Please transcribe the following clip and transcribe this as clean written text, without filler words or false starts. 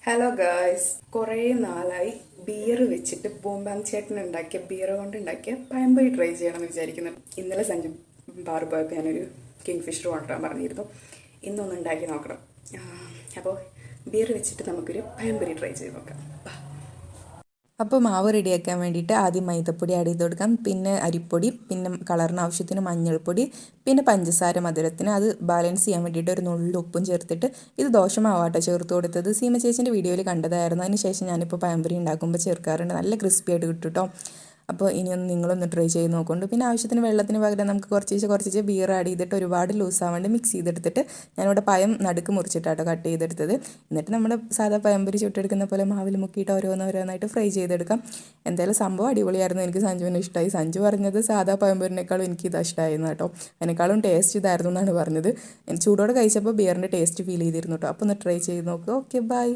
Hello guys, കുറേ നാളായി beer വെച്ചിട്ട് ബൂംബാങ് ചേട്ടൻ ഉണ്ടാക്കിയ ബിയർ കൊണ്ട് ഉണ്ടാക്കിയ പഴംപൊരി ട്രൈ ചെയ്യണമെന്ന് വിചാരിക്കുന്നു. ഇന്നലെ സഞ്ജു ബാർ പോയപ്പോൾ ഞാനൊരു കിങ് ഫിഷർ കൊണ്ടുവരാൻ പറഞ്ഞിരുന്നു. ഇന്നൊന്ന് ഉണ്ടാക്കി നോക്കണം. അപ്പോൾ ബിയർ വെച്ചിട്ട് നമുക്കൊരു പഴംപൊരി ട്രൈ ചെയ്ത് നോക്കാം. അപ്പോൾ മാവ് റെഡിയാക്കാൻ വേണ്ടിയിട്ട് ആദ്യം മൈദപ്പൊടി ആഡ് ചെയ്ത് കൊടുക്കാം, പിന്നെ അരിപ്പൊടി, പിന്നെ കളറിന് ആവശ്യത്തിന് മഞ്ഞൾപ്പൊടി, പിന്നെ പഞ്ചസാര മധുരത്തിന്. അത് ബാലൻസ് ചെയ്യാൻ വേണ്ടിയിട്ട് ഒരു നുള്ളു ഉപ്പും ചേർത്തിട്ട്, ഇത് ദോശമാവാട്ടോ ചേർത്ത് കൊടുത്തത്. സീമ ചേച്ചിൻ്റെ വീഡിയോയിൽ കണ്ടതായിരുന്നു. അതിന് ശേഷം ഞാനിപ്പോൾ പഴംപൊരി ഉണ്ടാക്കുമ്പോൾ ചേർക്കാറുണ്ട്. നല്ല ക്രിസ്പി ആയിട്ട് കിട്ടും കേട്ടോ. അപ്പോൾ ഇനിയൊന്ന് നിങ്ങളൊന്ന് ട്രൈ ചെയ്ത് നോക്കുന്നുണ്ട്. പിന്നെ ആവശ്യത്തിന് വെള്ളത്തിന് പകരം നമുക്ക് കുറച്ച് ബിയർ ആഡ് ചെയ്തിട്ട് ഒരുപാട് ലൂസാവാണ്ട് മിക്സ് ചെയ്തെടുത്തിട്ട്, ഞാനിവിടെ പഴം നടുക്ക് മുറിച്ചിട്ടാട്ടോ കട്ട് ചെയ്തെടുത്തത്. എന്നിട്ട് നമ്മൾ സാധാ പഴംപൊരി ചുട്ടെടുക്കുന്ന പോലെ മാവിൽ മുക്കിയിട്ട് ഓരോന്നോരോന്നായിട്ട് ഫ്രൈ ചെയ്തെടുക്കാം. എന്തായാലും സംഭവം അടിപൊളിയായിരുന്നു. എനിക്ക് സഞ്ജുവിന് ഇഷ്ടമായി. സഞ്ജു പറഞ്ഞത് സാധാ പഴംപൊരിനേക്കാളും എനിക്ക് ഇത് ഇഷ്ടമായിരുന്നു കേട്ടോ. അതിനേക്കാളും ടേസ്റ്റ് ഇതായിരുന്നു എന്നാണ് പറഞ്ഞത്. ചൂടോടെ കഴിച്ചപ്പോൾ ബിയറിൻ്റെ ടേസ്റ്റ് ഫീൽ ചെയ്തിരുന്നു കേട്ടോ. അപ്പോൾ ഒന്ന് ട്രൈ ചെയ്ത് നോക്കുക. Okay, by.